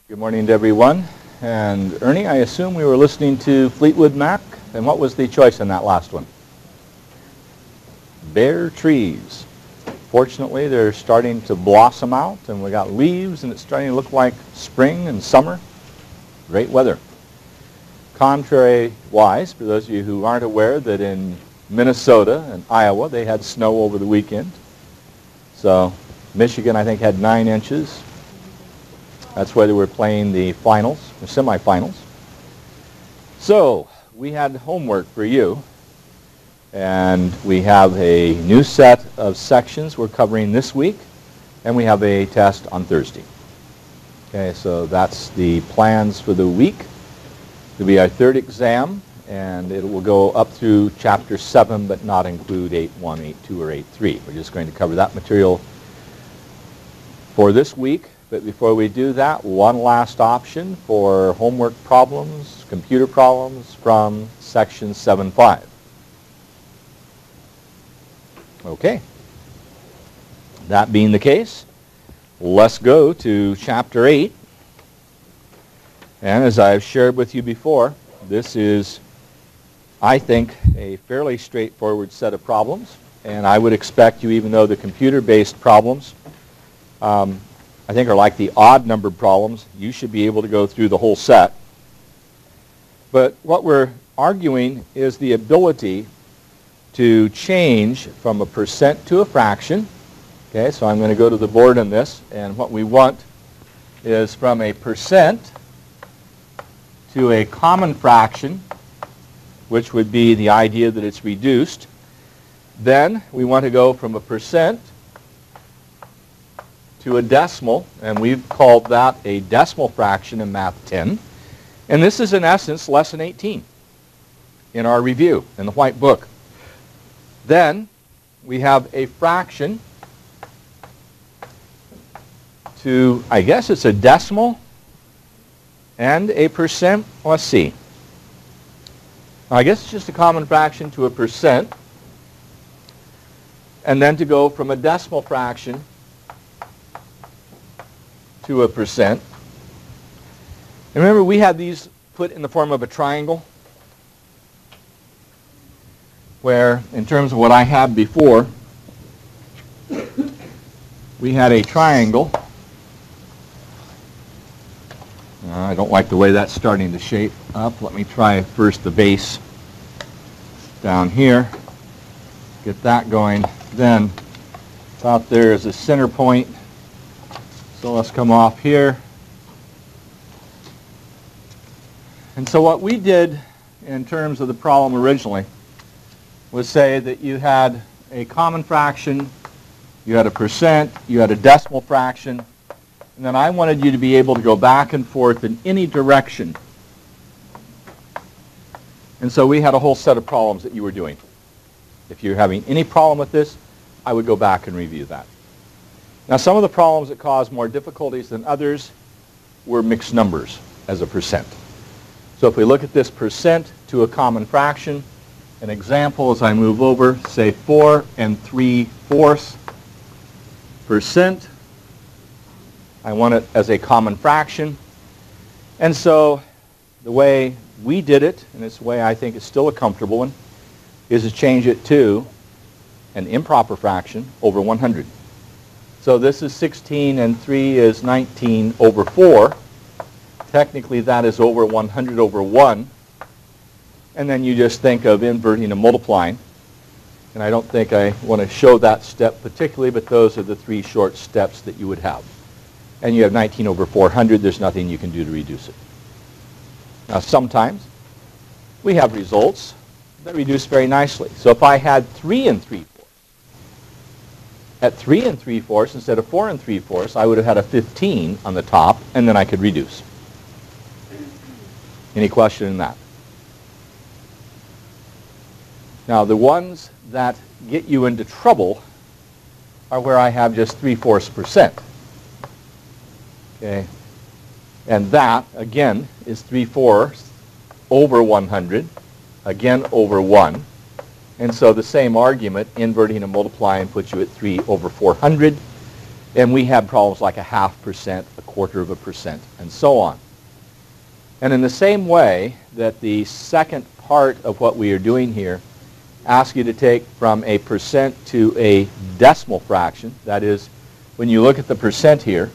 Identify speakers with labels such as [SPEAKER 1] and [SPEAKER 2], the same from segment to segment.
[SPEAKER 1] Good morning to everyone. And Ernie, I assume we were listening to Fleetwood Mac. And what was the choice in that last one? Bare trees. Fortunately, they're starting to blossom out, and we got leaves, and it's starting to look like spring and summer. Great weather. Contrary-wise, for those of you who aren't aware, that in Minnesota and Iowa, they had snow over the weekend. So Michigan, I think, had 9 inches. That's why they were playing the finals, the semifinals. So we had homework for you, and we have a new set of sections we're covering this week, and we have a test on Thursday. Okay, so that's the plans for the week. It'll be our 3rd exam, and it will go up through Chapter 7, but not include 8.1, 8.2, or 8.3. We're just going to cover that material for this week. But before we do that, one last option for homework problems, computer problems from Section 7.5. Okay. That being the case, let's go to Chapter 8. And as I've shared with you before, this is, I think, a fairly straightforward set of problems. And I would expect you, even though the computer-based problems I think are like the odd-numbered problems, you should be able to go through the whole set. But what we're arguing is the ability to change from a percent to a fraction. Okay, so I'm going to go to the board on this, and what we want is from a percent to a common fraction, which would be the idea that it's reduced. Then we want to go from a percent to a decimal, and we've called that a decimal fraction in Math 10. And this is, in essence, Lesson 18 in our review in the white book. Then we have a fraction to, I guess it's a decimal and a percent. Let's see. I guess it's just a common fraction to a percent, and then to go from a decimal fraction to a percent. And remember, we had these put in the form of a triangle, where in terms of what I had before, we had a triangle. I don't like the way that's starting to shape up. Let me try first the base down here. Get that going. Then about there is a center point. So let's come off here. And so what we did in terms of the problem originally was say that you had a common fraction, you had a percent, you had a decimal fraction, and then I wanted you to be able to go back and forth in any direction. And so we had a whole set of problems that you were doing. If you're having any problem with this, I would go back and review that. Now, some of the problems that caused more difficulties than others were mixed numbers as a percent. So if we look at this percent to a common fraction, an example as I move over, say 4 3/4 percent. I want it as a common fraction. And so the way we did it, and it's the way I think is still a comfortable one, is to change it to an improper fraction over 100. So this is 16 and 3 is 19 over 4. Technically that is over 100 over 1. And then you just think of inverting and multiplying. And I don't think I want to show that step particularly, but those are the 3 short steps that you would have. And you have 19 over 400. There's nothing you can do to reduce it. Now sometimes we have results that reduce very nicely. So if I had 3 3/4, at 3 3/4 instead of 4 3/4, I would have had a 15 on the top, and then I could reduce. Any question in that? Now, the ones that get you into trouble are where I have just 3/4%. Okay, and that again is 3/4 over 100, again over 1. And so the same argument, inverting and multiplying, puts you at 3 over 400. And we had problems like 0.5%, 1/4%, and so on. And in the same way that the second part of what we are doing here asks you to take from a percent to a decimal fraction, that is, when you look at the percent here,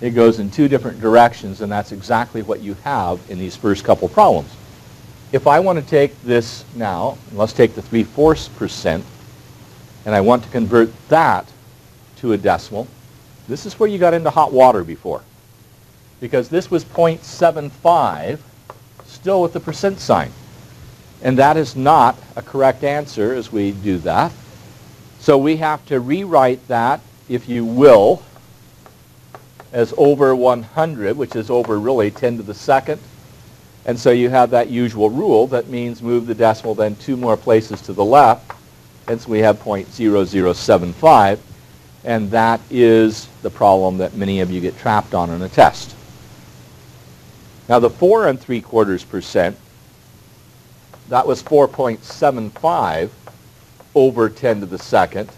[SPEAKER 1] it goes in two different directions, and that's exactly what you have in these first couple problems. If I want to take this now, let's take the 3/4%, and I want to convert that to a decimal, this is where you got into hot water before. Because this was 0.75, still with the percent sign. And that is not a correct answer as we do that. So we have to rewrite that, if you will, as over 100, which is over really 10 to the second. And so you have that usual rule that means move the decimal then 2 more places to the left. And so we have 0.0075. And that is the problem that many of you get trapped on in a test. Now the 4 3/4%, that was 4.75 over 10 to the second.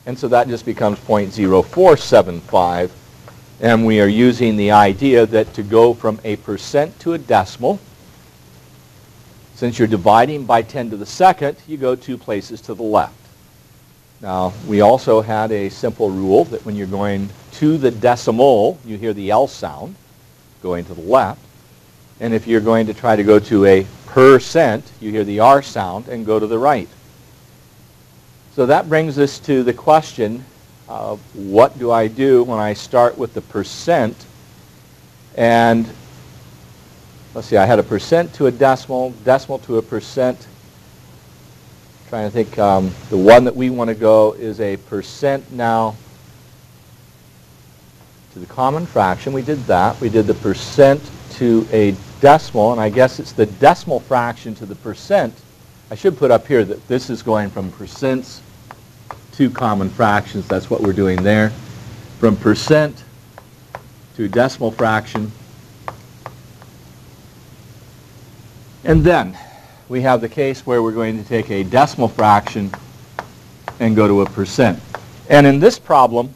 [SPEAKER 1] And so that just becomes 0.0475. And we are using the idea that to go from a percent to a decimal, since you're dividing by 10 to the second, you go 2 places to the left. Now, we also had a simple rule that when you're going to the decimal, you hear the L sound going to the left. And if you're going to try to go to a percent, you hear the R sound and go to the right. So that brings us to the question of what do I do when I start with the percent? And let's see, I had a percent to a decimal, decimal to a percent. Trying to think, the one that we want to go is a percent now to the common fraction. We did that. We did the percent to a decimal, and I guess it's the decimal fraction to the percent. I should put up here that this is going from percents to common fractions. That's what we're doing there. From percent to decimal fraction. And then we have the case where we're going to take a decimal fraction and go to a percent. And in this problem,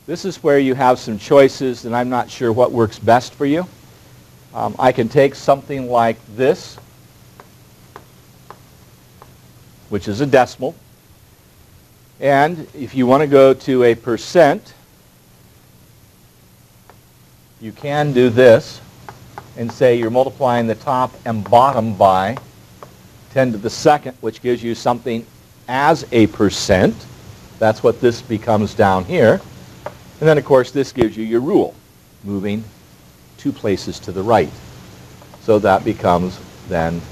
[SPEAKER 1] this is where you have some choices, and I'm not sure what works best for you. I can take something like this, which is a decimal. And if you want to go to a percent, you can do this and say you're multiplying the top and bottom by 10 to the second, which gives you something as a percent. That's what this becomes down here. And then, of course, this gives you your rule, moving 2 places to the right. So that becomes then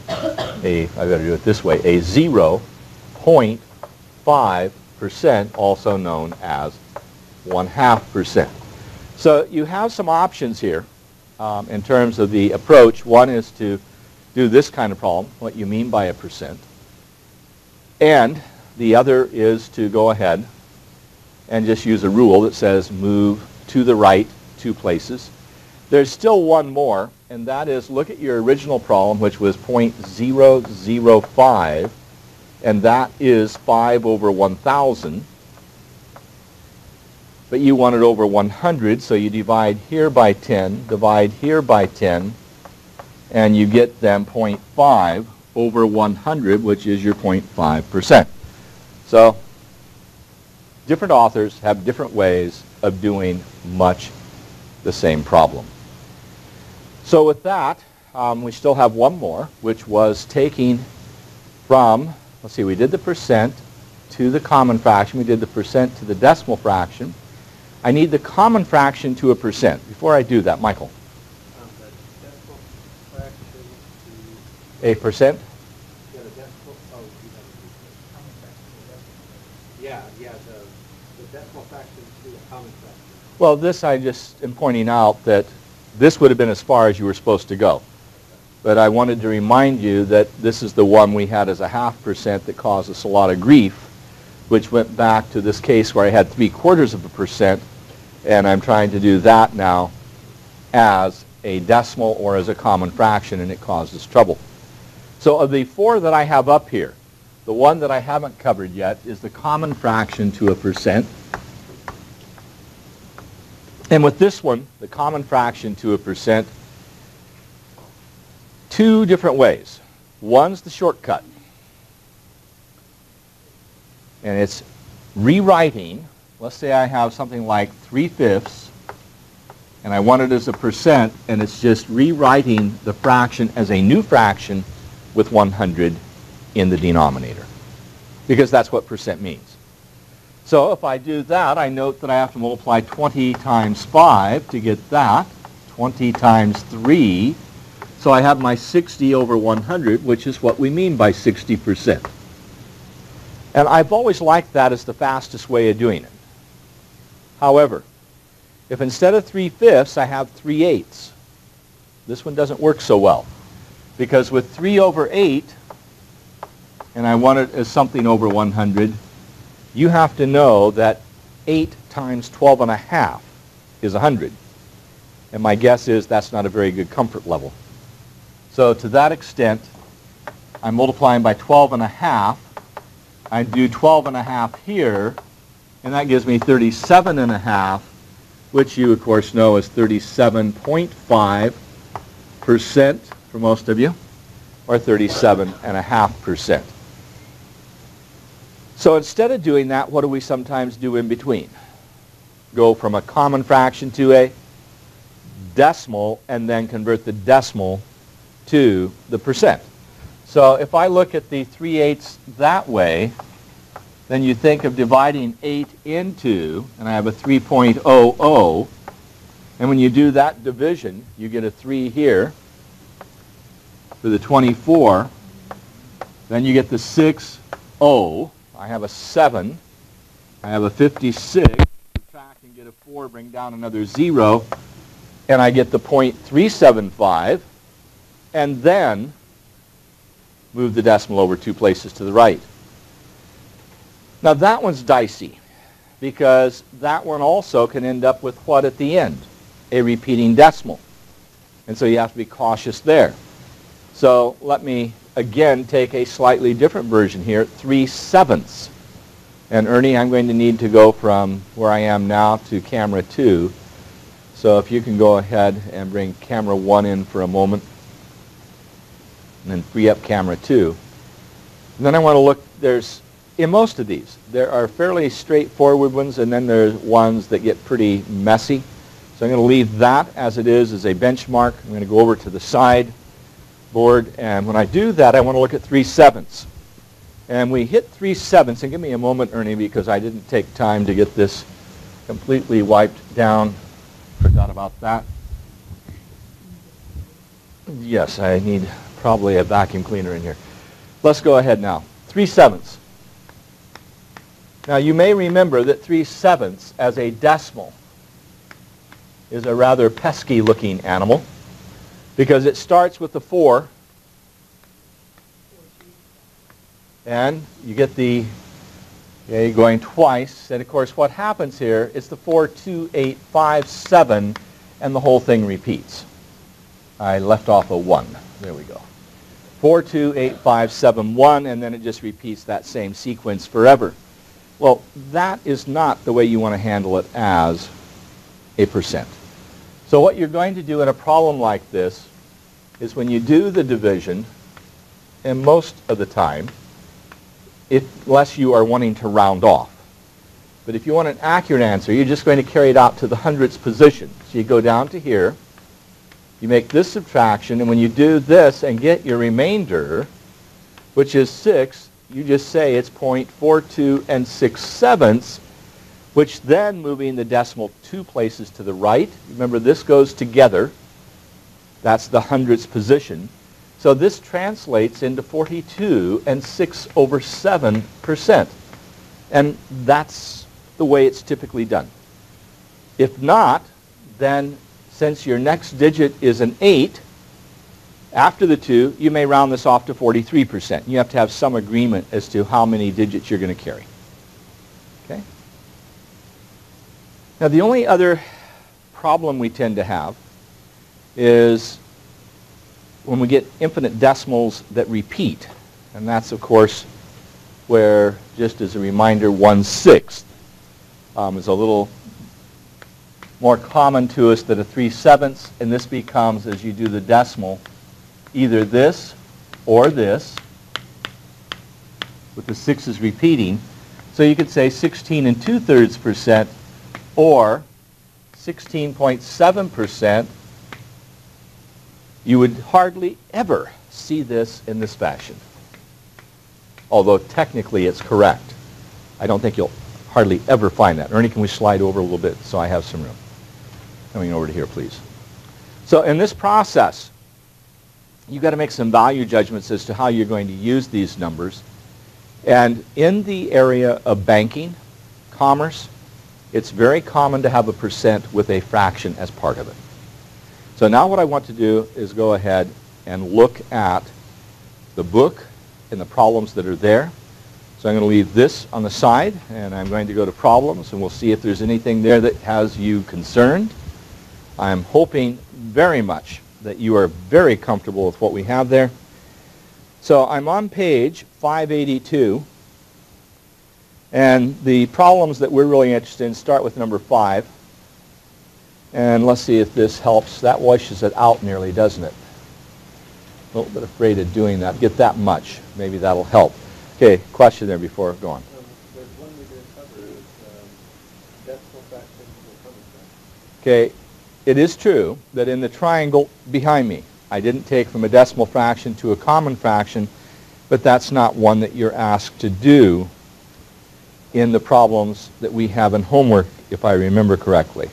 [SPEAKER 1] I better do it this way, a 0.5%, also known as 1/2%. So you have some options here in terms of the approach. One is to do this kind of problem, what you mean by a percent. And the other is to go ahead and just use a rule that says move to the right 2 places. There's still one more, and that is look at your original problem, which was 0.005, and that is 5 over 1,000. But you want it over 100, so you divide here by 10, divide here by 10, and you get then 0.5 over 100, which is your 0.5%. So different authors have different ways of doing much the same problem. So with that, we still have one more, which was taking from, let's see, we did the percent to the common fraction. We did the percent to the decimal fraction. I need the common fraction to a percent. Before I do that, Michael.
[SPEAKER 2] The decimal fraction to...
[SPEAKER 1] A percent?
[SPEAKER 2] Yeah, the decimal... Oh, you have a decimal. Yeah, the decimal fraction to a common fraction.
[SPEAKER 1] Well, this I just am pointing out that this would have been as far as you were supposed to go. But I wanted to remind you that this is the one we had as a 0.5% that caused us a lot of grief, which went back to this case where I had 0.75%, and I'm trying to do that now as a decimal or as a common fraction, and it causes trouble. So of the 4 that I have up here, the one that I haven't covered yet is the common fraction to a percent. And with this one, the common fraction to a percent, two different ways. One's the shortcut. And it's rewriting. Let's say I have something like 3/5, and I want it as a percent, and it's just rewriting the fraction as a new fraction with 100 in the denominator, because that's what percent means. So if I do that, I note that I have to multiply 20 times 5 to get that, 20 times 3. So I have my 60 over 100, which is what we mean by 60%. And I've always liked that as the fastest way of doing it. However, if instead of 3/5 I have 3/8, this one doesn't work so well. Because with 3 over 8, and I want it as something over 100, you have to know that 8 times 12.5 is 100. And my guess is that's not a very good comfort level. So to that extent, I'm multiplying by 12.5. I do 12.5 here, and that gives me 37.5, which you, of course, know is 37.5% for most of you, or 37.5%. So instead of doing that, what do we sometimes do in between? Go from a common fraction to a decimal, and then convert the decimal to the percent. So if I look at the 3/8 that way, then you think of dividing 8 into, and I have a 3.00, and when you do that division, you get a 3 here for the 24, then you get the 6.0, I have a 7, I have a 56, subtract and get a 4, bring down another 0, and I get the 0.375, and then move the decimal over 2 places to the right. Now that one's dicey, because that one also can end up with what at the end? A repeating decimal. And so you have to be cautious there. So let me again take a slightly different version here, 3/7. And Ernie, I'm going to need to go from where I am now to camera 2. So if you can go ahead and bring camera 1 in for a moment, and then free up camera 2. And then I want to look, in most of these, there are fairly straightforward ones, and then there's ones that get pretty messy. So I'm going to leave that as it is as a benchmark. I'm going to go over to the side board, and when I do that, I want to look at 3/7. And we hit 3/7, and give me a moment, Ernie, because I didn't take time to get this completely wiped down. Forgot about that. Yes, I need probably a vacuum cleaner in here. Let's go ahead now. 3/7. Now you may remember that 3/7 as a decimal is a rather pesky looking animal, because it starts with the 4, and you get the going twice, and of course what happens here is the 4, 2, 8, 5, 7, and the whole thing repeats. I left off a 1. There we go. 4, 2, 8, 5, 7, 1, and then it just repeats that same sequence forever. Well, that is not the way you want to handle it as a percent. So what you're going to do in a problem like this is when you do the division, and most of the time, unless you are wanting to round off. But if you want an accurate answer, you're just going to carry it out to the hundredths position. So you go down to here, you make this subtraction, and when you do this and get your remainder, which is 6, you just say it's 0.42 6/7, which then, moving the decimal 2 places to the right, remember this goes together, that's the hundredths position. So this translates into 42 6/7%. And that's the way it's typically done. If not, then since your next digit is an 8, after the 2, you may round this off to 43%. You have to have some agreement as to how many digits you're going to carry. Okay? Now the only other problem we tend to have is when we get infinite decimals that repeat. And that's, of course, where, just as a reminder, 1/6 is a little more common to us than a 3/7, and this becomes, as you do the decimal, either this or this, with the 6's repeating. So you could say 16 2/3% or 16.7%. You would hardly ever see this in this fashion, although technically it's correct. I don't think you'll hardly ever find that. Ernie, can we slide over a little bit so I have some room? Coming over to here, please. So in this process, you've got to make some value judgments as to how you're going to use these numbers. And in the area of banking, commerce, it's very common to have a percent with a fraction as part of it. So now what I want to do is go ahead and look at the book and the problems that are there. So I'm going to leave this on the side, and I'm going to go to problems, and we'll see if there's anything there that has you concerned. I'm hoping very much that you are very comfortable with what we have there. So I'm on page 582, and the problems that we're really interested in start with number 5. And let's see if this helps. That washes it out nearly, doesn't it? A little bit afraid of doing that. Get that much. Maybe that'll help. Okay, question there before I go on.
[SPEAKER 2] There's one we didn't cover, is decimal fraction or common fraction.
[SPEAKER 1] Okay, it is true that in the triangle behind me, I didn't take from a decimal fraction to a common fraction, but that's not one that you're asked to do in the problems that we have in homework, if I remember correctly.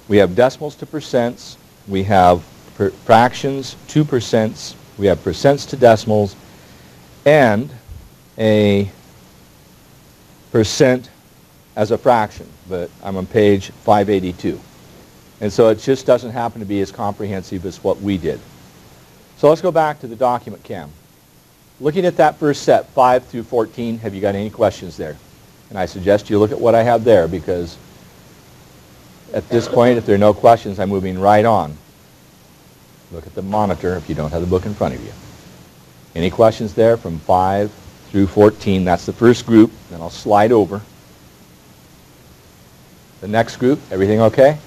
[SPEAKER 1] We have decimals to percents, we have fractions to percents, we have percents to decimals, and a percent as a fraction, but I'm on page 582. And so it just doesn't happen to be as comprehensive as what we did. So let's go back to the document, Cam. Looking at that first set, 5 through 14, have you got any questions there? And I suggest you look at what I have there, because at this point, if there are no questions, I'm moving right on. Look at the monitor if you don't have the book in front of you. Any questions there from 5 through 14? That's the first group. Then I'll slide over. The next group, everything okay?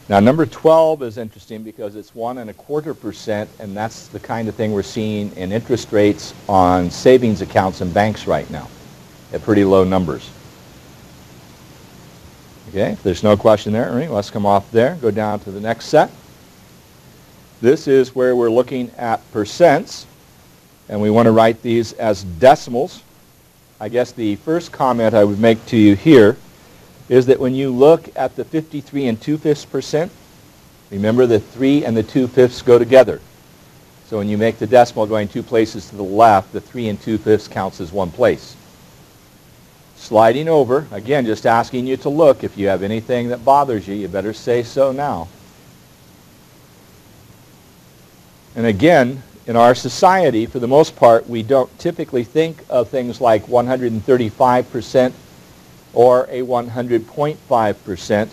[SPEAKER 1] Now, number 12 is interesting because it's 1.25%, and that's the kind of thing we're seeing in interest rates on savings accounts in banks right now at pretty low numbers. Okay, if there's no question there, Ernie, let's come off there, go down to the next set. This is where we're looking at percents, and we want to write these as decimals. I guess the first comment I would make to you here is that when you look at the 53 2/5%, remember the 3 and the 2/5 go together. So when you make the decimal going 2 places to the left, the 3 2/5 counts as 1 place. Sliding over, again, just asking you to look. If you have anything that bothers you, you better say so now. And again, in our society, for the most part, we don't typically think of things like 135% or a 100.5%.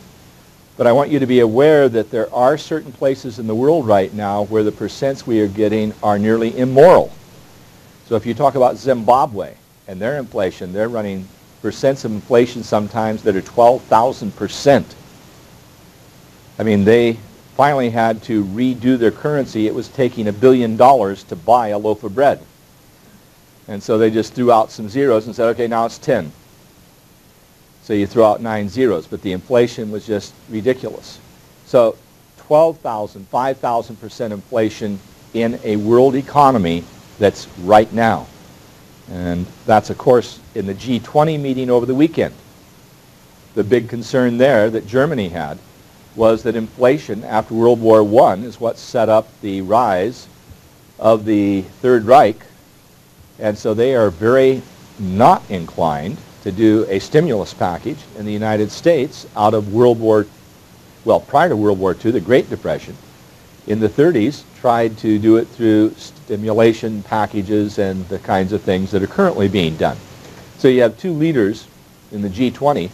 [SPEAKER 1] But I want you to be aware that there are certain places in the world right now where the percents we are getting are nearly immoral. So if you talk about Zimbabwe and their inflation, they're running percents of inflation sometimes that are 12,000%. I mean, they finally had to redo their currency. It was taking $1 billion to buy a loaf of bread. And so they just threw out some zeros and said, okay, now it's 10. So you throw out 9 zeros, but the inflation was just ridiculous. So 12,000, 5,000% inflation in a world economy that's right now. And that's, of course, in the G20 meeting over the weekend. The big concern there that Germany had was that inflation after World War I is what set up the rise of the Third Reich. And so they are very not inclined to do a stimulus package in the United States out of prior to World War II, the Great Depression. In the 30s, tried to do it through stimulation packages and the kinds of things that are currently being done. So you have two leaders in the G20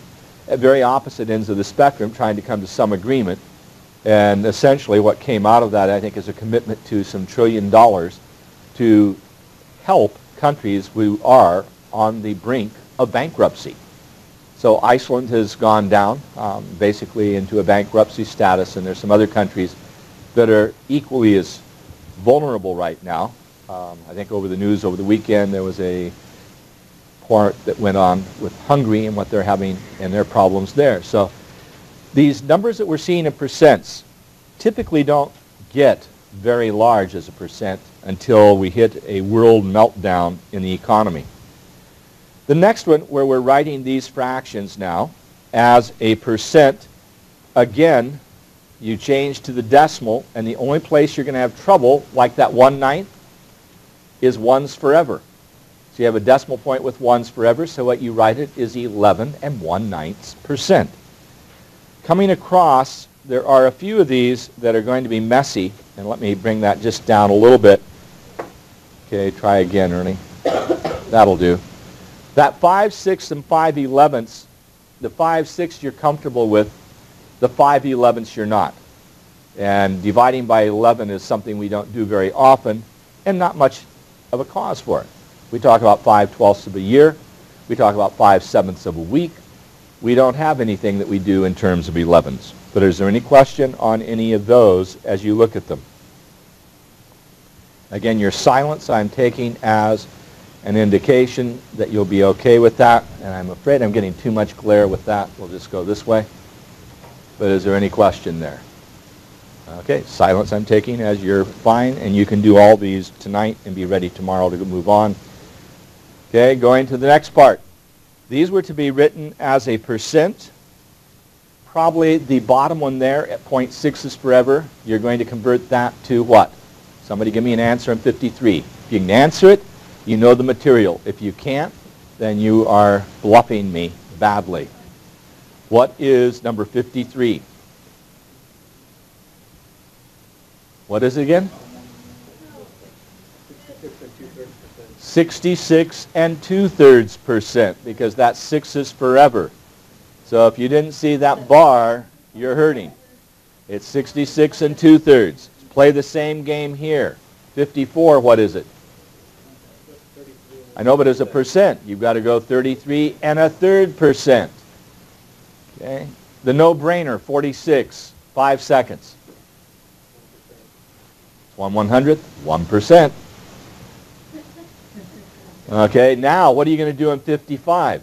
[SPEAKER 1] at very opposite ends of the spectrum trying to come to some agreement. And essentially what came out of that, I think, is a commitment to some $1 trillion to help countries who are on the brink of bankruptcy. So Iceland has gone down basically into a bankruptcy status, and there's some other countries that are equally as vulnerable right now. I think over the news over the weekend there was a part that went on with Hungary and what they're having and their problems there. So these numbers that we're seeing in percents typically don't get very large as a percent until we hit a world meltdown in the economy. The next one, where we're writing these fractions now as a percent, again, you change to the decimal, and the only place you're going to have trouble, like that 1/9, is ones forever. So you have a decimal point with ones forever, so what you write it is 11 1/9%. Coming across, there are a few of these that are going to be messy, and let me bring that just down a little bit. Okay, try again, Ernie. That'll do. That 5/6 and 5/11, the 5/6 you're comfortable with, the 5/11 you're not. And dividing by 11 is something we don't do very often, and not much of a cause for it. We talk about 5/12 of a year. We talk about 5/7 of a week. We don't have anything that we do in terms of 11s. But is there any question on any of those as you look at them? Again, your silence I'm taking as an indication that you'll be okay with that. And I'm afraid I'm getting too much glare with that. We'll just go this way. But is there any question there? Okay, silence I'm taking as you're fine, and you can do all these tonight and be ready tomorrow to move on. Okay, going to the next part. These were to be written as a percent. Probably the bottom one there at 0.6 is forever. You're going to convert that to what? Somebody give me an answer on 53. If you can answer it, you know the material. If you can't, then you are bluffing me badly. What is number 53? What is it again? 66 2/3%, because that 6 is forever. So if you didn't see that bar, you're hurting. It's 66 2/3. Play the same game here. 54, what is it? I know, but as a percent, you've got to go 33 1/3%. Okay. The no-brainer, 46, 5 seconds. 1/100th, 1%. Okay, now what are you going to do in 55?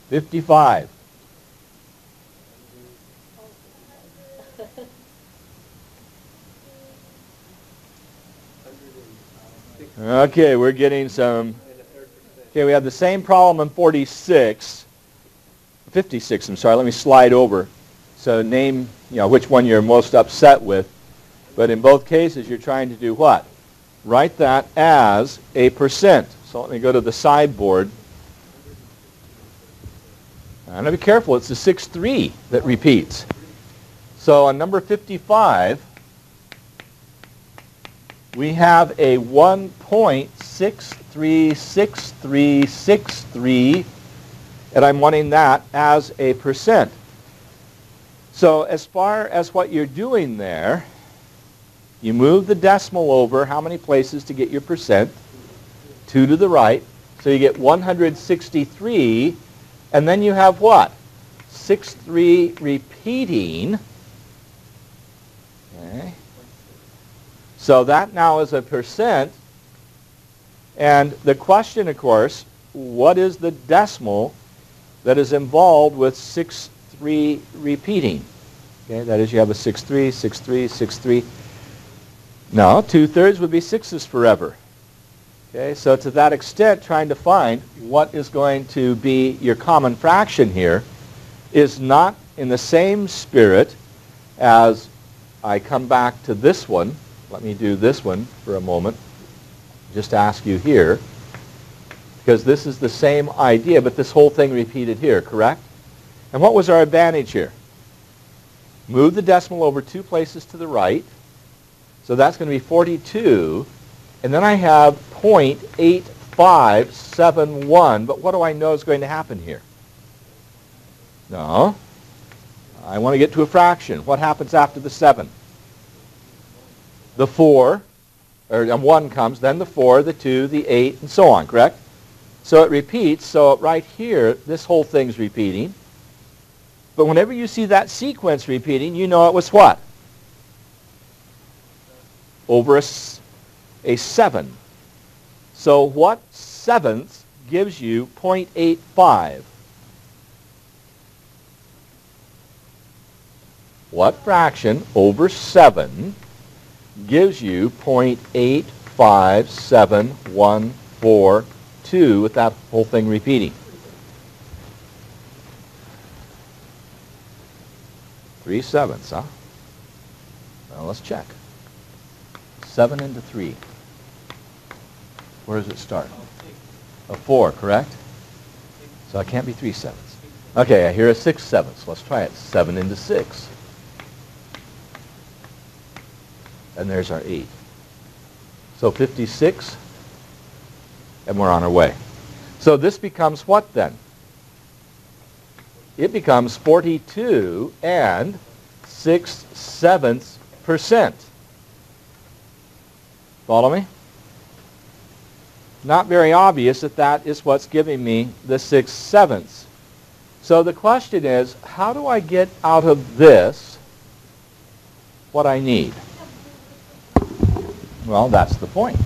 [SPEAKER 1] 55. Okay, we're getting some. Okay, we have the same problem in 56. 56, I'm sorry. Let me slide over. So name, which one you're most upset with. But in both cases, you're trying to do what? Write that as a percent. So let me go to the sideboard. And be careful, it's the 6-3 that repeats. So on number 55, we have a 1.636363, and I'm wanting that as a percent. So as far as what you're doing there, you move the decimal over how many places to get your percent? 2 to the right. So you get 163, and then you have what? 63 repeating. Okay. So that now is a percent. And the question, of course, what is the decimal that is involved with 63 repeating? Okay, that is, you have a 6-3, 6-3, 6-3. No, 2/3 would be 6s forever. Okay, so to that extent, trying to find what is going to be your common fraction here is not in the same spirit as I come back to this one. Let me do this one for a moment. Just ask you here, because this is the same idea, but this whole thing repeated here, correct? And what was our advantage here? Move the decimal over 2 places to the right. So that's going to be 42. And then I have 0.8571. But what do I know is going to happen here? No. I want to get to a fraction. What happens after the 7? The 4. or 1 comes, then the 4, the 2, the 8, and so on, correct? So it repeats. So right here, this whole thing's repeating. But whenever you see that sequence repeating, you know it was what? Over a 7. So what seventh gives you 0.85? What fraction over 7 gives you 0.85714 with that whole thing repeating? 3/7, huh? Well, let's check. 7 into 3. Where does it start? A 4, correct? So it can't be 3/7. Okay, I hear a 6/7. Let's try it. 7 into 6. And there's our 8. So 56, and we're on our way. So this becomes what then? It becomes 42 and 6/7%. Follow me? Not very obvious that that is what's giving me the 6/7. So the question is, how do I get out of this what I need? Well, that's the point.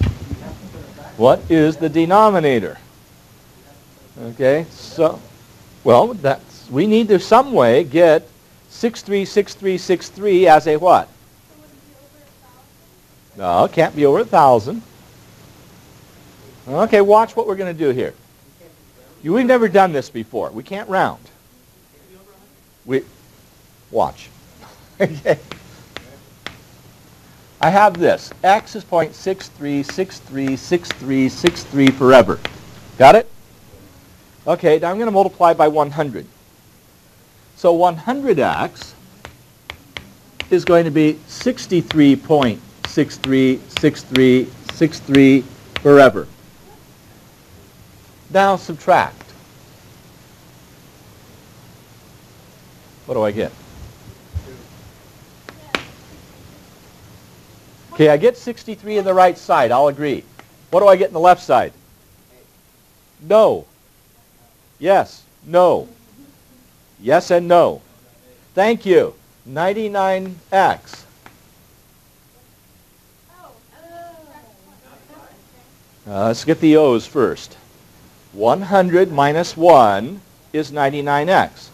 [SPEAKER 1] What is the denominator? Okay, so, well, we need to some way get 636363 as a what? No, it can't be over 1,000. Okay, watch what we're going to do here. We've never done this before. We can't round. Watch. Okay. I have this. X is 0.63636363 forever. Got it? Okay, now I'm going to multiply by 100. So 100x is going to be 63.636363 forever. Now subtract. What do I get? Okay, I get 63 on the right side. I'll agree. What do I get on the left side? No. Yes. No. Yes and no. Thank you. 99x. Let's get the O's first. 100 minus 1 is 99x.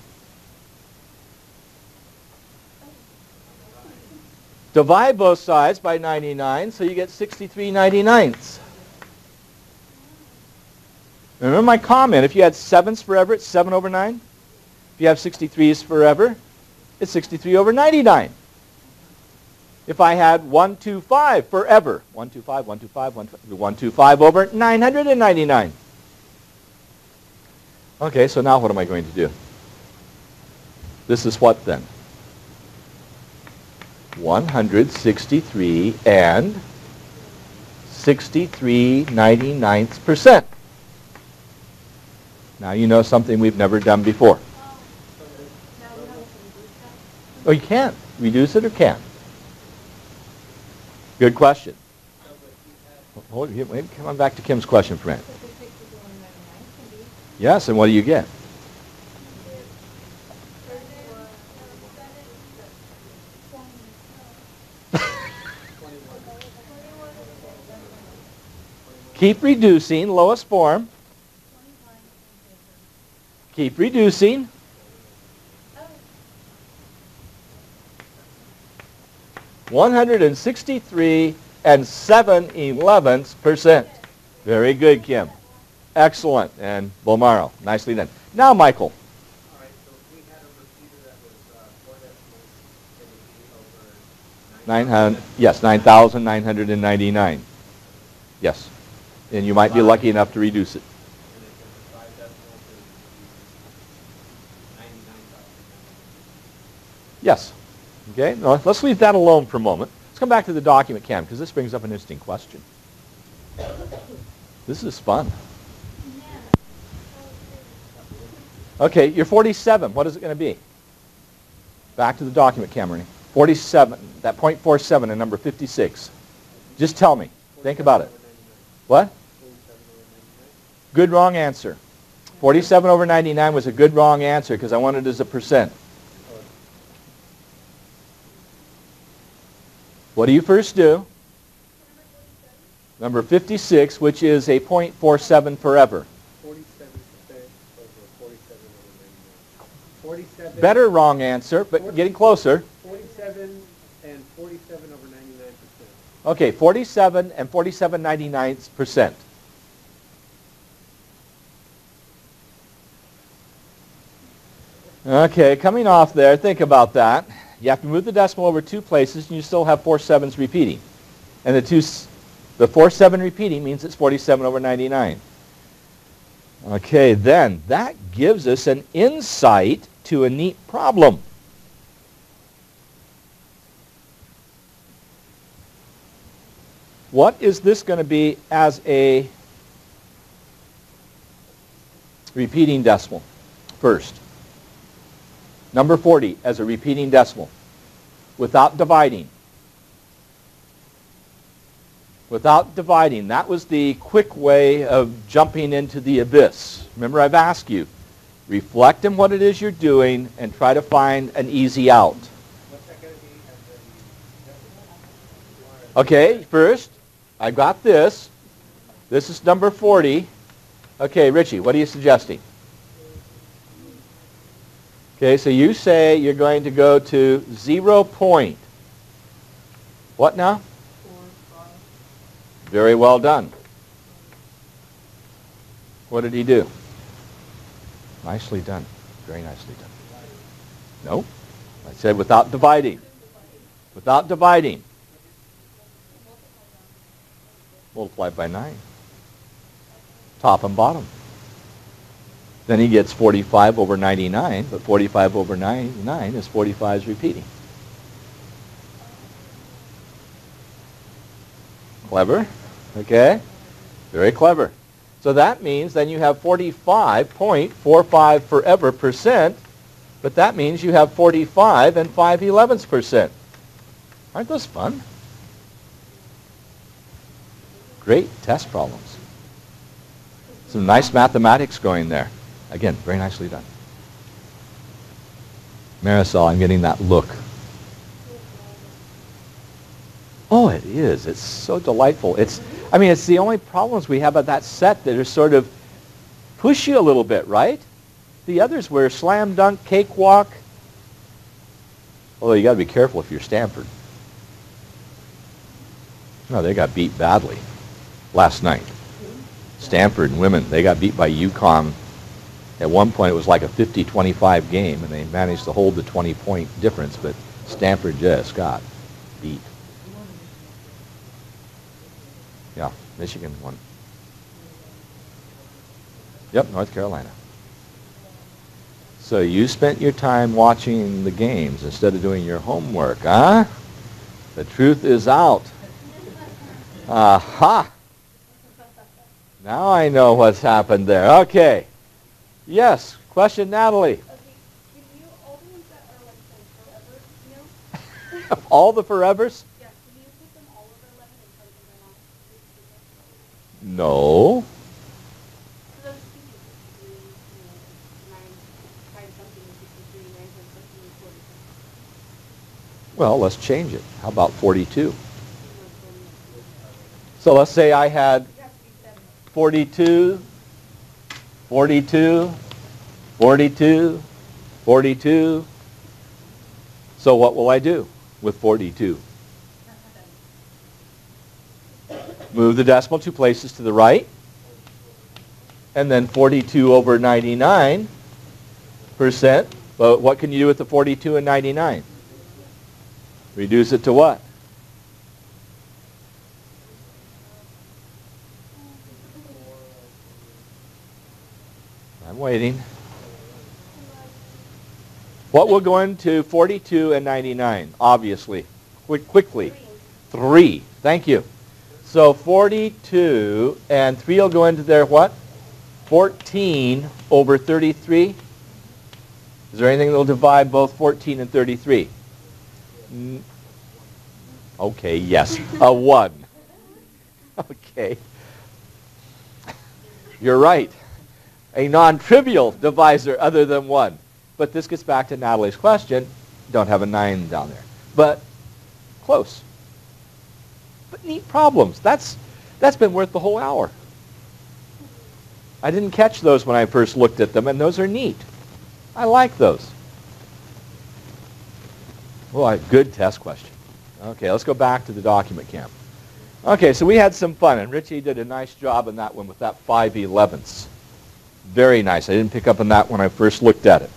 [SPEAKER 1] Divide both sides by 99, so you get 63/99. Remember my comment, if you had 7s forever, it's 7 over 9. If you have 63s forever, it's 63 over 99. If I had 125 forever, 125, 125, 125 over 999. Okay, so now what am I going to do? This is what then? 163 and 63/99%. Now you know something we've never done before. Oh, you can't. Reduce it or can't? Good question. Hold, maybe come on back to Kim's question for a minute. Yes, and what do you get? Keep reducing, lowest form. Keep reducing. $163 and 7/11%. Very good, Kim. Excellent. And Bomaro, nicely done. Now, Michael.
[SPEAKER 2] All right, so if we had a repeater that was 4 decimals, it would be over
[SPEAKER 1] 900, yes, 9,999. Yes. And you might be lucky enough to reduce it.
[SPEAKER 2] And if it was 5 decimals, it would be 99,000.
[SPEAKER 1] Yes. Okay, now, let's leave that alone for a moment. Let's come back to the document, Cam, because this brings up an interesting question. This is fun. Okay, you're 47. What is it going to be? Back to the document, Cameron. 47, that .47 and number 56. Just tell me.
[SPEAKER 2] 47
[SPEAKER 1] Think about it. What? Good wrong answer. 47 over 99 was a good wrong answer because I wanted it as a percent. What do you first do? Number 56, which is a 0.47 forever.
[SPEAKER 2] 47% over 47 over 99. 47.
[SPEAKER 1] Better wrong answer, but getting closer.
[SPEAKER 2] 47 and 47 over 99%.
[SPEAKER 1] Okay, 47 and 47.99%. Okay, coming off there, think about that. You have to move the decimal over 2 places, and you still have 4 sevens repeating. And the 4 7 repeating means it's 47 over 99. Okay, then that gives us an insight to a neat problem. What is this going to be as a repeating decimal first? Number 40 as a repeating decimal without dividing. Without dividing. That was the quick way of jumping into the abyss. Remember, I've asked you, reflect on what it is you're doing and try to find an easy out.
[SPEAKER 2] What's that going to be as a decimal?
[SPEAKER 1] Okay, first, I got this. This is number 40. Okay, Richie, what are you suggesting? Okay, so you say you're going to go to 0 point. What now?
[SPEAKER 3] 4, 5.
[SPEAKER 1] Very well done. What did he do? Nicely done. Very nicely done. No? I said without dividing. Without dividing. Multiply by 9. Top and bottom. Then he gets 45 over 99, but 45 over 99 is 45's repeating. Clever? Okay? Very clever. So that means then you have 45.45 forever percent, but that means you have 45 and 5/11ths percent. Aren't those fun? Great test problems. Some nice mathematics going there. Again, very nicely done. Marisol, I'm getting that look. Oh, it is. It's so delightful. It's the only problems we have at that set that are sort of push you a little bit, right? The others were slam dunk, cakewalk. Although you got to be careful if you're Stanford. No, they got beat badly last night. Stanford and women, they got beat by UConn. At one point, it was like a 50-25 game, and they managed to hold the 20-point difference, but Stanford just got beat. Yeah, Michigan won. Yep, North Carolina. So you spent your time watching the games instead of doing your homework, huh? The truth is out. Aha! Now I know what's happened there. Okay. Yes, question, Natalie.
[SPEAKER 3] Okay, can you, all the ones that are like forever, you know?
[SPEAKER 1] All the forevers?
[SPEAKER 3] Yeah, can you put them all over 11 and try to get them off?
[SPEAKER 1] No.
[SPEAKER 3] Because I was thinking, find something that you can do, 9 times something is 40.
[SPEAKER 1] Well, let's change it. How about 42? So let's say I had 42, 42, 42, 42. So what will I do with 42? Move the decimal 2 places to the right. And then 42 over 99%. But what can you do with the 42 and 99? Reduce it to what? I'm waiting. What will go into 42 and 99? Obviously. Quickly. 3. Thank you. So 42 and 3 will go into there what? 14 over 33. Is there anything that will divide both 14 and 33? Okay, yes. A 1. Okay. You're right. A non-trivial divisor other than 1. But this gets back to Natalie's question. Don't have a 9 down there. But close. But neat problems. That's been worth the whole hour. I didn't catch those when I first looked at them, and those are neat. I like those. Well, a good test question. Okay, let's go back to the document camp. Okay, so we had some fun, and Richie did a nice job on that one with that 5/11. Very nice. I didn't pick up on that when I first looked at it.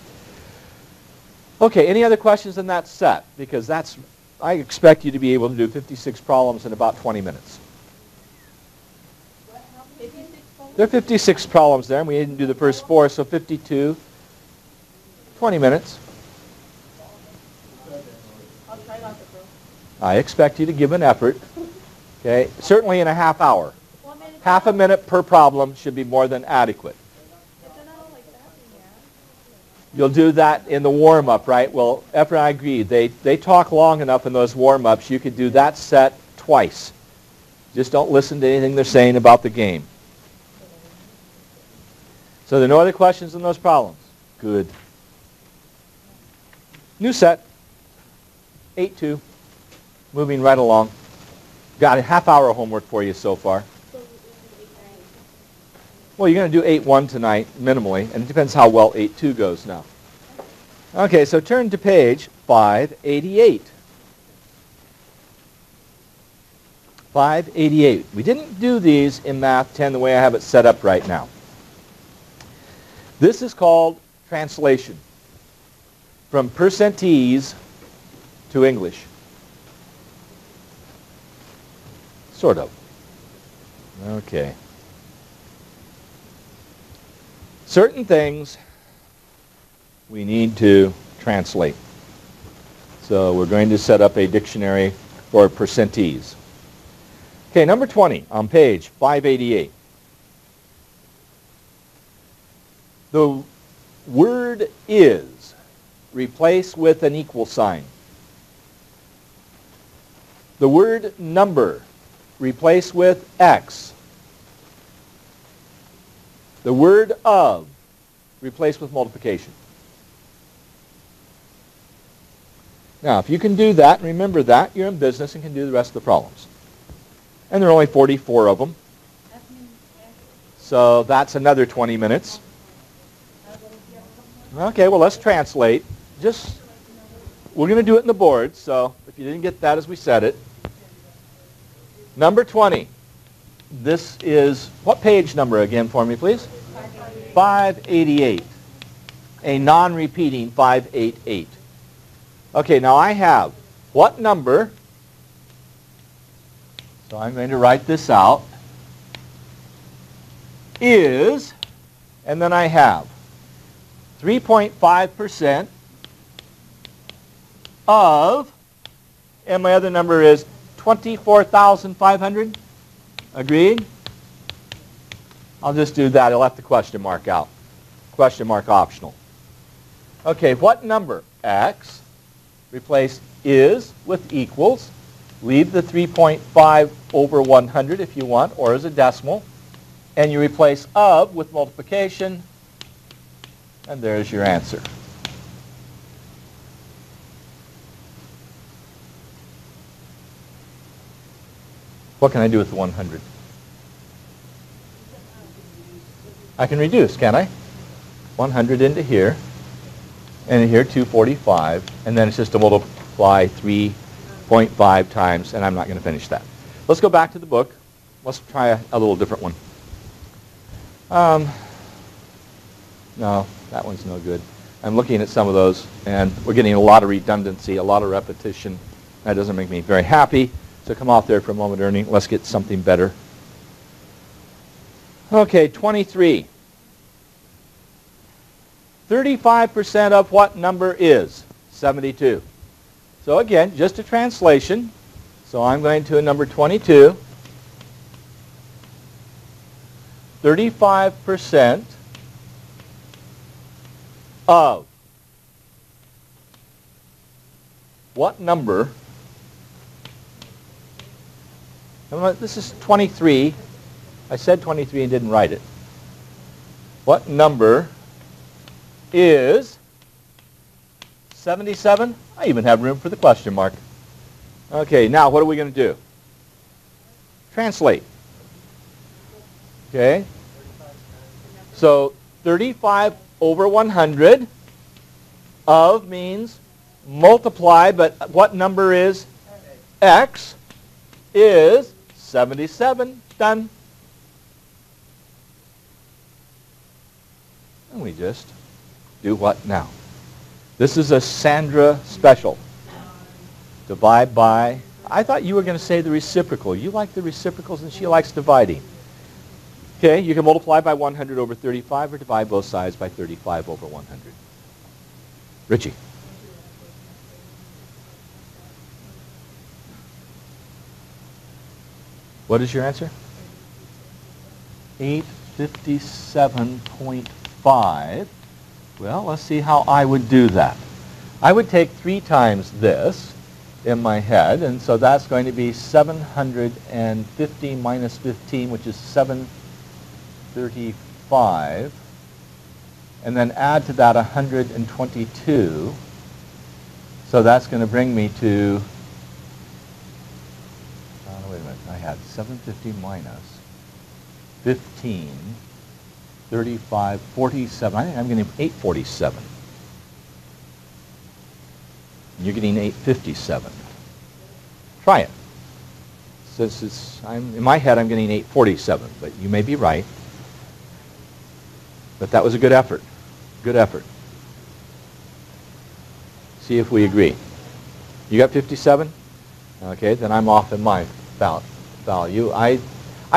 [SPEAKER 1] Okay, any other questions in that set? Because I expect you to be able to do 56 problems in about 20 minutes. There are 56 problems there, and we didn't do the first 4, so 52, 20 minutes.
[SPEAKER 3] I'll try not to grow.
[SPEAKER 1] I expect you to give an effort. Okay, certainly in a half hour. Half a minute per problem should be more than adequate. You'll do that in the warm-up, right? Well, Efra and I agree. They talk long enough in those warm-ups. You could do that set twice. Just don't listen to anything they're saying about the game. So there are no other questions in those problems? Good. New set. 8-2. Moving right along. Got a half hour of homework for you so far. Well, you're going to do 8-1 tonight, minimally, and it depends how well 8-2 goes now. Okay, so turn to page 588. 588. We didn't do these in Math 10 the way I have it set up right now. This is called translation from percentese to English. Sort of. Okay. Certain things we need to translate. So we're going to set up a dictionary for percentese. Okay, number 20 on page 588. The word is replaced with an equal sign. The word number replaced with X. The word of replaced with multiplication. Now, if you can do that, and remember that, you're in business and can do the rest of the problems. And there are only 44 of them. So that's another 20 minutes. Okay, well, let's translate. We're going to do it in the board, so if you didn't get that as we said it. Number 20. This is, what page number again for me, please? 588. A non-repeating 588. Okay, now I have what number, so I'm going to write this out, is, and then I have 3.5% of, and my other number is 24,500. Agreed? I'll just do that. I'll left the question mark out. Question mark optional. Okay, what number? X. Replace is with equals. Leave the 3.5 over 100 if you want, or as a decimal. And you replace of with multiplication. And there's your answer. What can I do with the 100? I can reduce, can't I? 100 into here, and in here 245, and then it's just to multiply 3.5 times, and I'm not going to finish that. Let's go back to the book. Let's try a little different one. No, that one's no good. I'm looking at some of those, and we're getting a lot of redundancy, a lot of repetition. That doesn't make me very happy. So come off there for a moment, Ernie. Let's get something better. Okay, 23. 35% of what number is? 72. So again, just a translation. So I'm going to number 22. 35% of what number This is 23. I said 23 and didn't write it. What number is 77? I even have room for the question mark. Okay, now what are we going to do? Translate. Okay. So 35 over 100 of means multiply, but what number is x is 77. Done. And we just do what now? This is a Sandra special. Divide by, I thought you were going to say the reciprocal. You like the reciprocals and she likes dividing. Okay, you can multiply by 100 over 35 or divide both sides by 35 over 100. Richie. What is your answer? 857.5. Well, let's see how I would do that. I would take 3 times this in my head, and so that's going to be 750 minus 15, which is 735, and then add to that 122. So that's going to bring me to, wait a minute, I had 750 minus 15, 35, 47. I think I'm getting 847. You're getting 857. Try it. Since it's, in my head, I'm getting 847, but you may be right. But that was a good effort. Good effort. See if we agree. You got 57? Okay, then I'm off in my value. I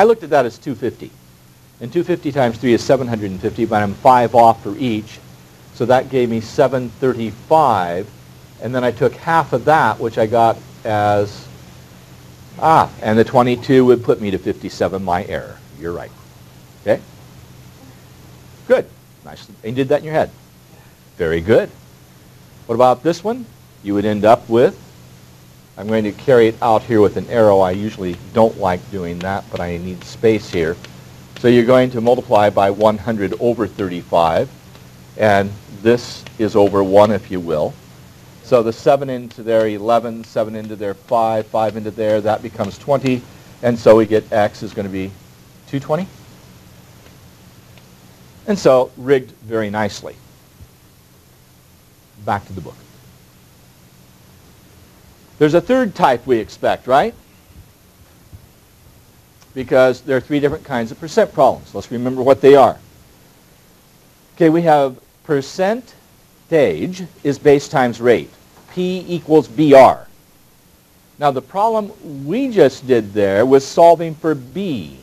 [SPEAKER 1] looked at that as 250. And 250 times 3 is 750, but I'm 5 off for each. So that gave me 735. And then I took half of that, which I got as, and the 22 would put me to 57, my error. You're right. Okay? Good. Nice. And you did that in your head. Very good. What about this one? You would end up with, I'm going to carry it out here with an arrow. I usually don't like doing that, but I need space here. So you're going to multiply by 100 over 35, and this is over 1, if you will. So the 7 into there, 11, 7 into there, 5, 5 into there, that becomes 20, and so we get x is going to be 220. And so rigged very nicely. Back to the book. There's a third type we expect, right? Because there are 3 different kinds of percent problems. Let's remember what they are. Okay, we have percentage is base times rate. P equals BR. Now the problem we just did there was solving for B.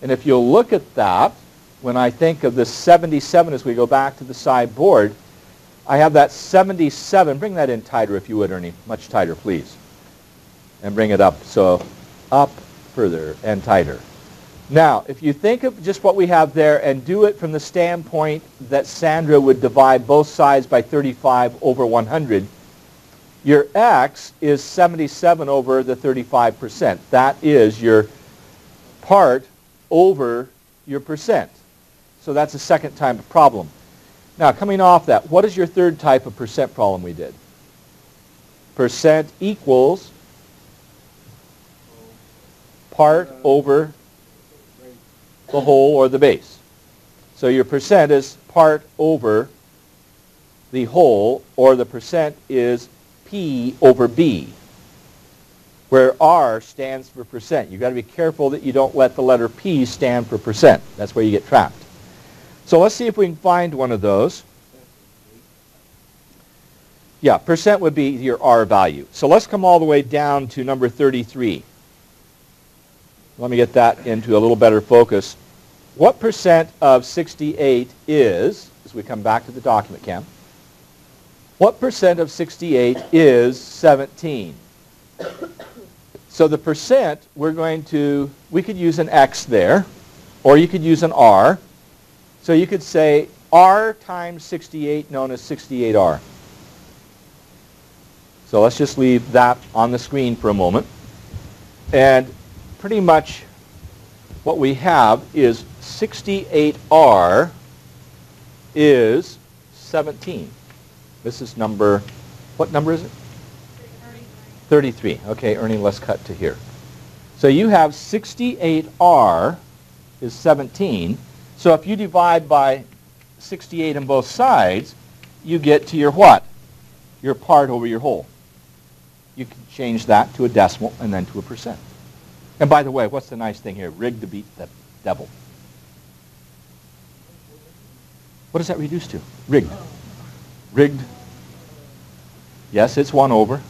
[SPEAKER 1] And if you'll look at that, when I think of the 77 as we go back to the side board, I have that 77. Bring that in tighter if you would, Ernie. Much tighter, please. And bring it up. So up further and tighter. Now, if you think of just what we have there and do it from the standpoint that Sandra would divide both sides by 35 over 100, your x is 77 over the 35%. That is your part over your percent. So that's a second type of problem. Now, coming off that, what is your third type of percent problem we did? Percent equals part over the whole or the base. So your percent is part over the whole, or the percent is P over B, where R stands for percent. You've got to be careful that you don't let the letter P stand for percent. That's where you get trapped. So let's see if we can find one of those. Yeah, percent would be your R value. So let's come all the way down to number 33. Let me get that into a little better focus. What percent of 68 is, as we come back to the document, Cam, what percent of 68 is 17? So the percent, we could use an X there, or you could use an R. So you could say R times 68, known as 68R. So let's just leave that on the screen for a moment. And pretty much what we have is 68R is 17. This is number, what number is it? 33. Okay, Ernie, let's cut to here. So you have 68R is 17. So if you divide by 68 on both sides, you get to your what? Your part over your whole. You can change that to a decimal and then to a percent. And by the way, what's the nice thing here? Rigged to beat the devil. What does that reduce to? Rigged. Rigged. Yes, it's 1 over.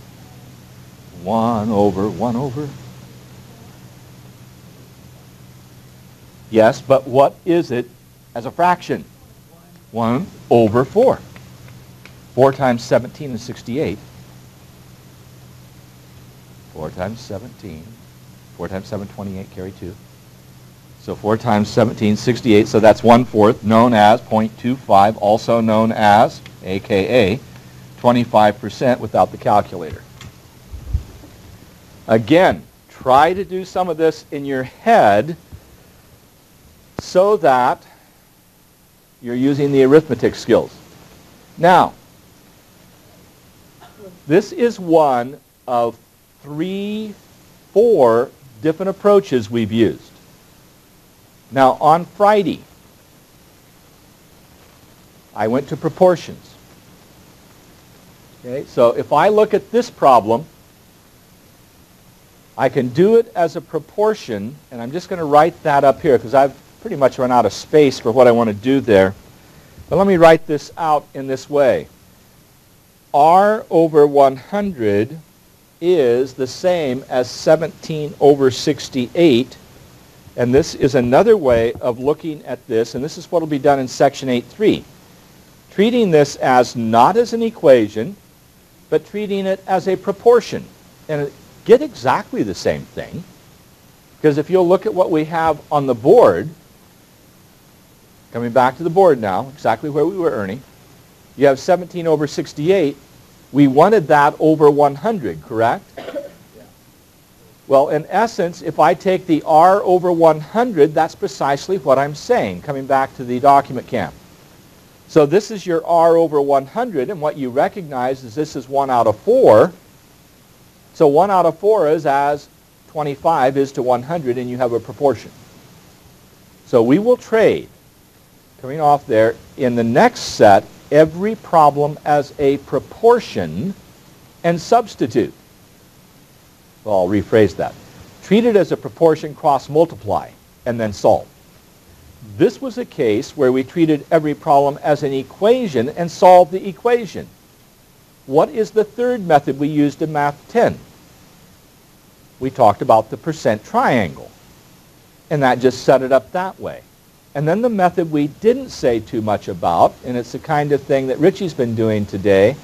[SPEAKER 1] 1 over, 1 over. Yes, but what is it as a fraction? 1 over 4. 4 times 17 is 68. 4 times 17. 4 times 7, 28, carry 2. So 4 times 17, 68, so that's 1/4, known as 0.25, also known as, a.k.a., 25% without the calculator. Again, try to do some of this in your head so that you're using the arithmetic skills. Now, this is one of 3, 4 different approaches we've used. Now, on Friday, I went to proportions. Okay, so if I look at this problem, I can do it as a proportion, and I'm just going to write that up here because I've pretty much run out of space for what I want to do there. But let me write this out in this way. R over 100 is the same as 17 over 68. And this is another way of looking at this, and this is what will be done in section 8.3. Treating this as not as an equation, but treating it as a proportion. And get exactly the same thing, because if you'll look at what we have on the board, coming back to the board now, exactly where we were, Ernie, you have 17 over 68. We wanted that over 100, correct? Yeah. Well, in essence, if I take the R over 100, that's precisely what I'm saying, coming back to the document camp. So this is your R over 100, and what you recognize is this is 1 out of 4. So 1 out of 4 is as 25 is to 100, and you have a proportion. So we will trade, coming off there, in the next set, every problem as a proportion and substitute. Well, I'll rephrase that. Treat it as a proportion, cross-multiply, and then solve. This was a case where we treated every problem as an equation and solved the equation. What is the third method we used in Math 10? We talked about the percent triangle, and that just set it up that way. And then the method we didn't say too much about, and it's the kind of thing that Richie's been doing today,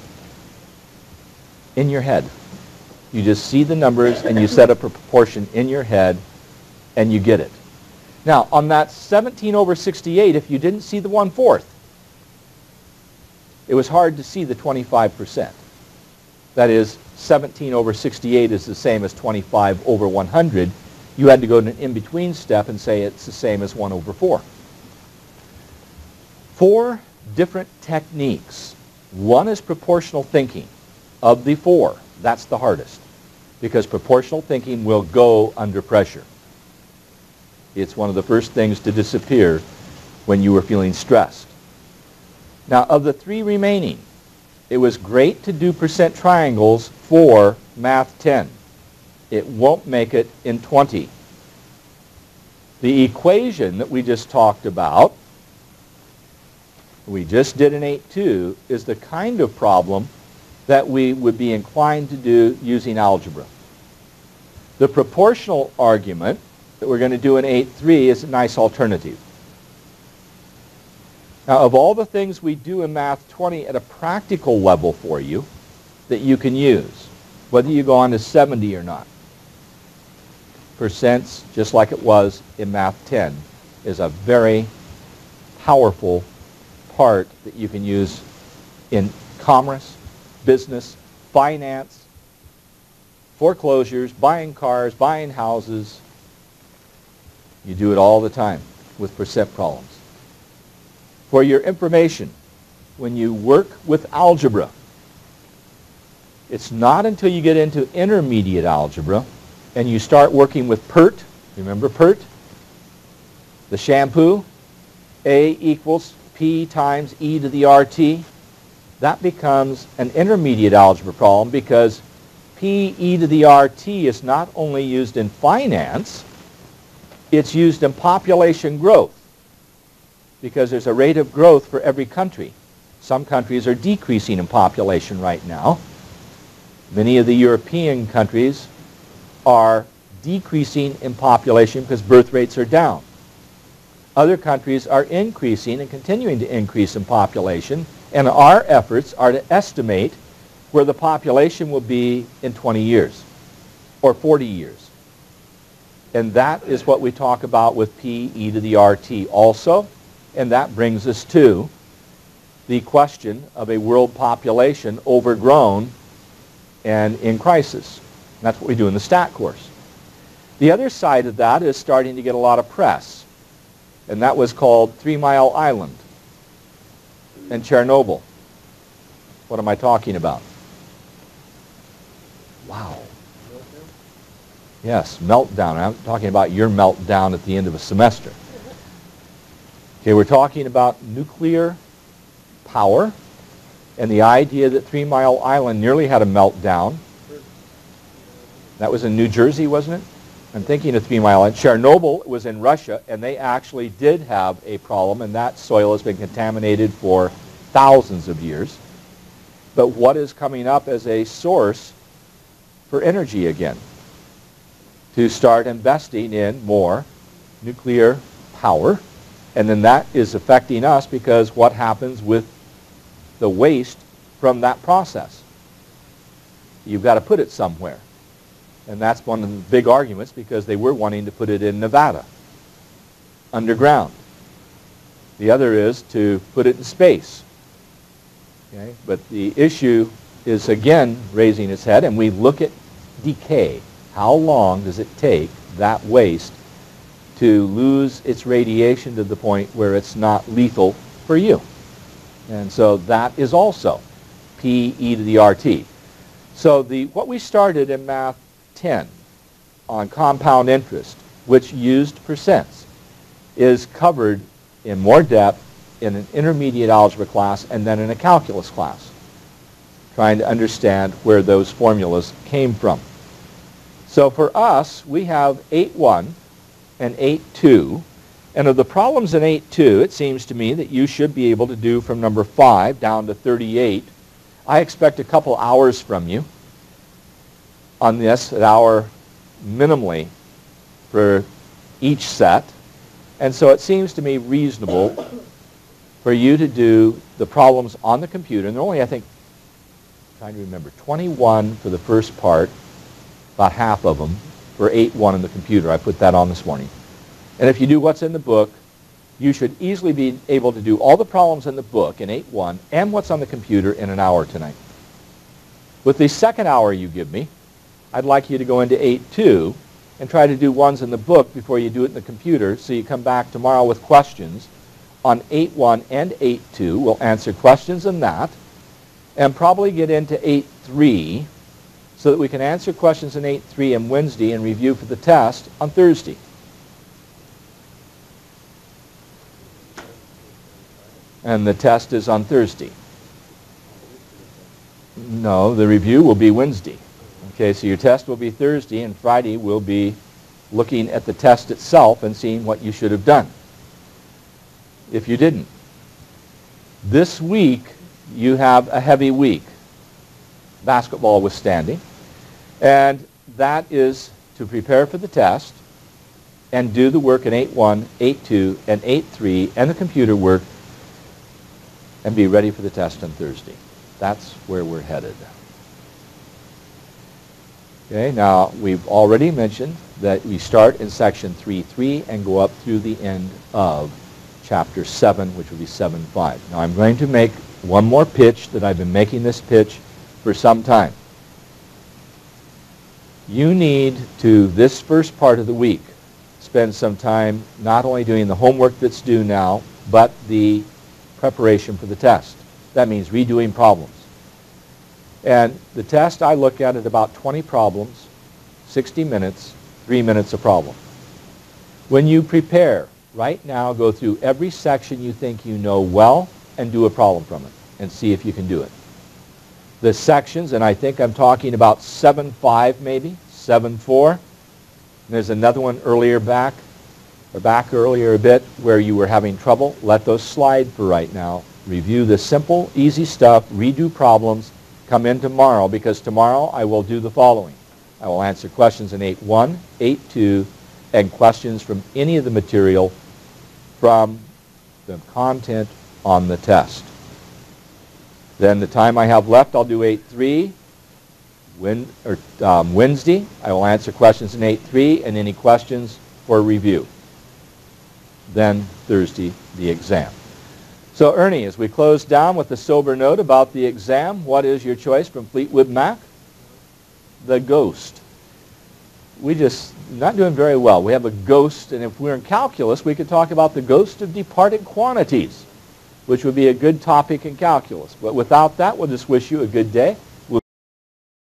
[SPEAKER 1] in your head. You just see the numbers and you set up a proportion in your head and you get it. Now, on that 17 over 68, if you didn't see the 1/4, it was hard to see the 25%. That is, 17 over 68 is the same as 25 over 100. You had to go to an in-between step and say it's the same as 1 over 4. 4 different techniques. One is proportional thinking. Of the 4, that's the hardest, because proportional thinking will go under pressure. It's one of the first things to disappear when you were feeling stressed. Now, of the 3 remaining, it was great to do percent triangles for Math 10. It won't make it in 20. The equation that we just talked about, we just did in 8.2, is the kind of problem that we would be inclined to do using algebra. The proportional argument that we're going to do in 8.3 is a nice alternative. Now, of all the things we do in Math 20 at a practical level for you that you can use, whether you go on to 70 or not, percents, just like it was in Math 10, is a very powerful part that you can use in commerce, business, finance, foreclosures, buying cars, buying houses, You do it all the time with percent problems. For your information, when you work with algebra, it's not until you get into intermediate algebra and you start working with PERT, remember PERT? The shampoo, A equals P times e to the RT. That becomes an intermediate algebra problem because P e to the RT is not only used in finance, it's used in population growth because there's a rate of growth for every country. Some countries are decreasing in population right now. Many of the European countries are decreasing in population because birth rates are down. Other countries are increasing and continuing to increase in population, and our efforts are to estimate where the population will be in 20 years or 40 years. And that is what we talk about with P e to the RT also, and that brings us to the question of a world population overgrown and in crisis. And that's what we do in the STAT course. The other side of that is starting to get a lot of press, and that was called 3 Mile Island and Chernobyl. What am I talking about? Wow. Yes, meltdown. I'm talking about your meltdown at the end of a semester. Okay, we're talking about nuclear power and the idea that 3 Mile Island nearly had a meltdown. That was in New Jersey, wasn't it? I'm thinking of 3 Mile Island. Chernobyl was in Russia, and they actually did have a problem, and that soil has been contaminated for thousands of years. But what is coming up as a source for energy again? To start investing in more nuclear power, and then that is affecting us because what happens with the waste from that process? You've got to put it somewhere. And that's one of the big arguments because they were wanting to put it in Nevada, underground. The other is to put it in space. Okay? But the issue is again raising its head, and we look at decay. How long does it take that waste to lose its radiation to the point where it's not lethal for you? And so that is also P e to the RT. So what we started in Math 10 on compound interest, which used percents, is covered in more depth in an intermediate algebra class and then in a calculus class, trying to understand where those formulas came from. So for us, we have 8.1 and 8.2, and of the problems in 8.2, it seems to me that you should be able to do from number 5 down to 38. I expect a couple hours from you on this, an hour minimally for each set. And so it seems to me reasonable for you to do the problems on the computer. And there are only, I think, I'm trying to remember, 21 for the first part, about half of them for 8.1 in the computer. I put that on this morning. And if you do what's in the book, you should easily be able to do all the problems in the book in 8.1 and what's on the computer in an hour tonight. With the second hour you give me, I'd like you to go into 8.2 and try to do ones in the book before you do it in the computer, so you come back tomorrow with questions on 8.1 and 8.2. We'll answer questions in that and probably get into 8.3 so that we can answer questions in 8.3 on Wednesday and review for the test on Thursday. And the test is on Thursday. No, the review will be Wednesday. Okay, so your test will be Thursday, and Friday we'll be looking at the test itself and seeing what you should have done if you didn't. This week you have a heavy week, basketball withstanding, and that is to prepare for the test and do the work in 8.1, 8.2, and 8.3 and the computer work and be ready for the test on Thursday. That's where we're headed. Okay, now we've already mentioned that we start in section 3.3 and go up through the end of chapter 7, which will be 7.5. Now I'm going to make one more pitch that I've been making this pitch for some time. You need to, this first part of the week, spend some time not only doing the homework that's due now, but the preparation for the test. That means redoing problems. And the test, I look at it about 20 problems, 60 minutes, 3 minutes a problem. When you prepare, right now go through every section you think you know well and do a problem from it and see if you can do it. The sections, and I think I'm talking about 7.5 maybe, 7.4. There's another one earlier back earlier a bit where you were having trouble. Let those slide for right now. Review the simple, easy stuff, redo problems, come in tomorrow, because tomorrow I will do the following. I will answer questions in 8.1, 8.2, and questions from any of the material from the content on the test. Then the time I have left, I'll do 8.3. Wednesday, I will answer questions in 8.3 and any questions for review. Then Thursday, the exam. So Ernie, as we close down with a sober note about the exam, what is your choice from Fleetwood Mac? The ghost. We just not doing very well. We have a ghost, and if we're in calculus, we could talk about the ghost of departed quantities, which would be a good topic in calculus. But without that, we'll just wish you a good day.